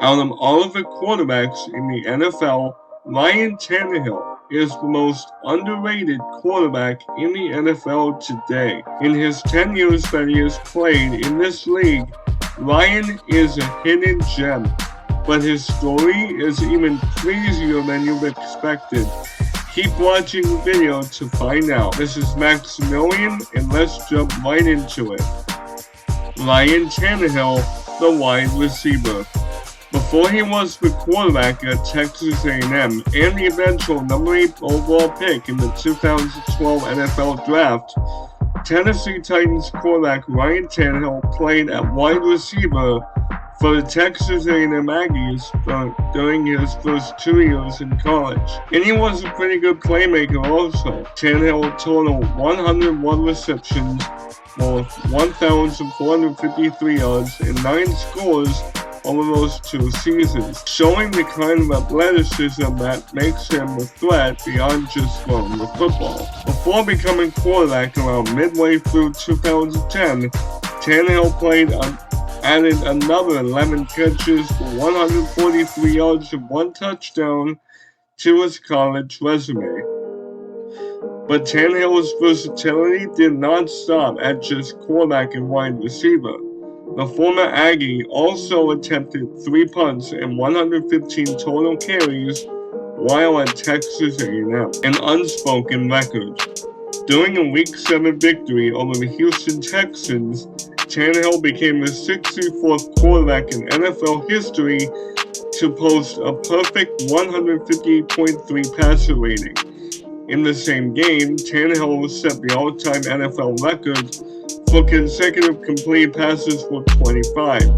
Out of all of the quarterbacks in the NFL, Ryan Tannehill is the most underrated quarterback in the NFL today. In his 10 years that he has played in this league, Ryan is a hidden gem, but his story is even crazier than you've expected. Keep watching the video to find out. This is Maximillion, and let's jump right into it. Ryan Tannehill, the wide receiver. Before he was the quarterback at Texas A&M and the eventual number 8 overall pick in the 2012 NFL Draft, Tennessee Titans quarterback Ryan Tannehill played at wide receiver for the Texas A&M Aggies during his first 2 years in college. And he was a pretty good playmaker also. Tannehill totaled 101 receptions for 1,453 yards and 9 scores over those 2 seasons, showing the kind of athleticism that makes him a threat beyond just throwing the football. Before becoming quarterback around midway through 2010, Tannehill added another 11 catches for 143 yards and 1 touchdown to his college resume. But Tannehill's versatility did not stop at just quarterback and wide receiver. The former Aggie also attempted 3 punts and 115 total carries while at Texas A&M, an unspoken record. During a Week 7 victory over the Houston Texans, Tannehill became the 64th quarterback in NFL history to post a perfect 150.3 passer rating. In the same game, Tannehill set the all-time NFL record for consecutive complete passes for 25,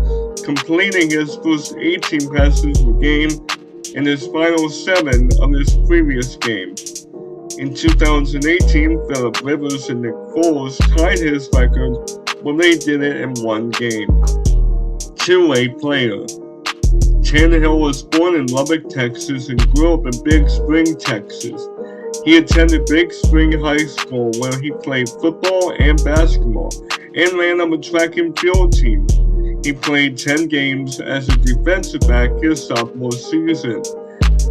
completing his first 18 passes per game in his final 7 of his previous game. In 2018, Phillip Rivers and Nick Foles tied his record, but they did it in 1 game. Two-way player. Tannehill was born in Lubbock, Texas and grew up in Big Spring, Texas. He attended Big Spring High School where he played football and basketball and ran on the track and field team. He played 10 games as a defensive back his sophomore season.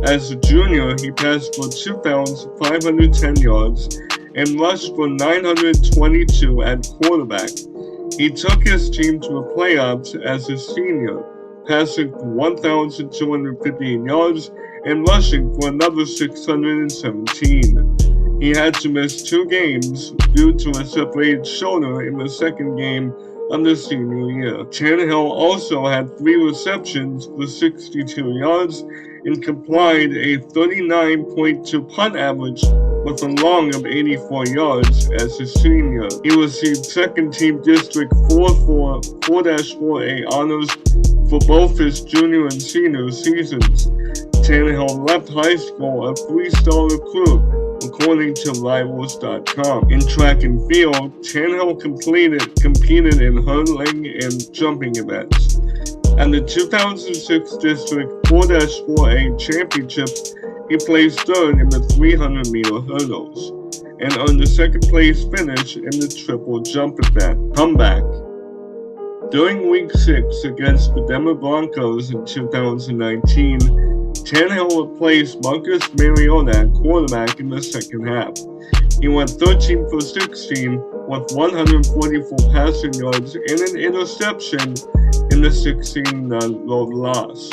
As a junior, he passed for 2,510 yards and rushed for 922 at quarterback. He took his team to the playoffs as a senior, passing for 1,215 yards and rushing for another 617. He had to miss 2 games due to a separated shoulder in the second game of the senior year. Tannehill also had 3 receptions for 62 yards and complied a 39.2 punt average with a long of 84 yards as a senior. He received second team District 4-4A honors for both his junior and senior seasons. Tannehill left high school a 3-star recruit, according to Rivals.com. In track and field, Tannehill competed in hurdling and jumping events. At the 2006 District 4-4A Championship, he placed 3rd in the 300-meter hurdles and earned a second-place finish in the triple jump event. Comeback. During Week 6 against the Denver Broncos in 2019, Tannehill replaced Marcus Mariota at quarterback in the second half. He went 13 for 16 with 144 passing yards and an interception in the 16-0 loss.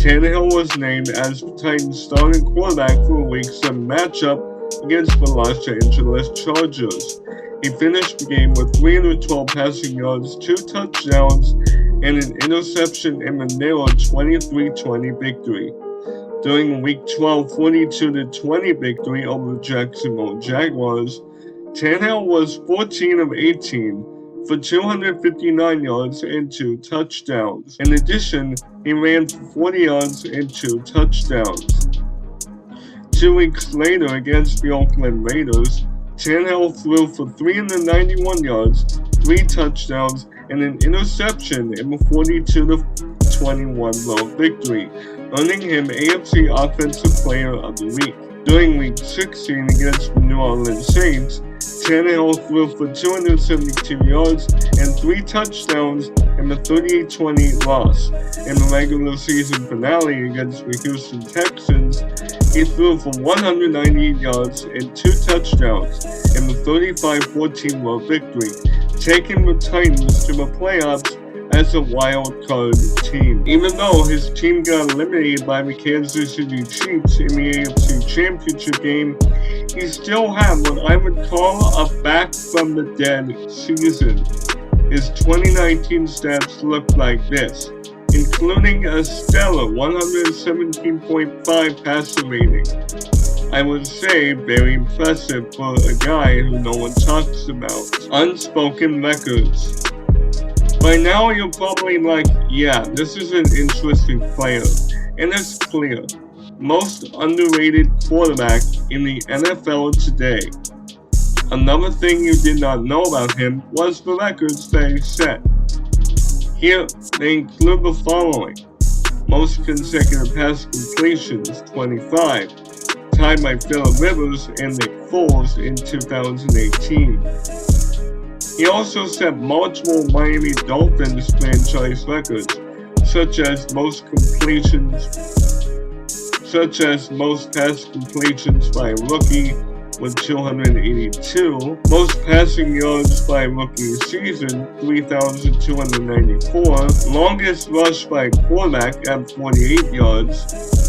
Tannehill was named as the Titans' starting quarterback for a Week 7 matchup against the Los Angeles Chargers. He finished the game with 312 passing yards, 2 touchdowns, and an interception in the narrow 23-20 victory. During Week 12 42-20 victory over the Jacksonville Jaguars, Tannehill was 14 of 18 for 259 yards and 2 touchdowns. In addition, he ran for 40 yards and 2 touchdowns. 2 weeks later against the Oakland Raiders, Tannehill threw for 391 yards, 3 touchdowns, and an interception in the 42-21 road victory, earning him AFC Offensive Player of the Week. During Week 16 against the New Orleans Saints, Tannehill threw for 272 yards and 3 touchdowns in the 38-20 loss. In the regular season finale against the Houston Texans, he threw for 198 yards and 2 touchdowns in the 35-14 road victory, taking the Titans to the playoffs as a wild card team. Even though his team got eliminated by the Kansas City Chiefs in the AFC Championship game, he still had what I would call a back from the dead season. His 2019 stats looked like this, including a stellar 117.5 passer rating. I would say very impressive for a guy who no one talks about. Unspoken records. By now you're probably like, yeah, this is an interesting player, and it's clear. Most underrated quarterback in the NFL today. Another thing you did not know about him was the records that he set. Here, they include the following. Most consecutive pass completions, 25, tied by Phillip Rivers and Nick Foles in 2018. He also set multiple Miami Dolphins franchise records, such as most pass completions by a rookie with 282, most passing yards by a rookie season, 3,294, longest rush by a quarterback at 48 yards,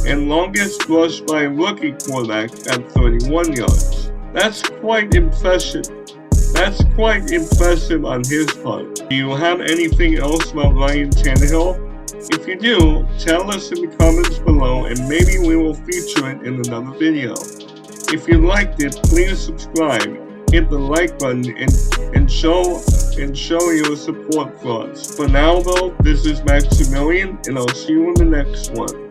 and longest rush by a rookie quarterback at 31 yards. That's quite impressive. That's quite impressive on his part. Do you have anything else about Ryan Tannehill? If you do, tell us in the comments below and maybe we will feature it in another video. If you liked it, please subscribe, hit the like button, and show your support for us. For now though, this is Maximillion, and I'll see you in the next one.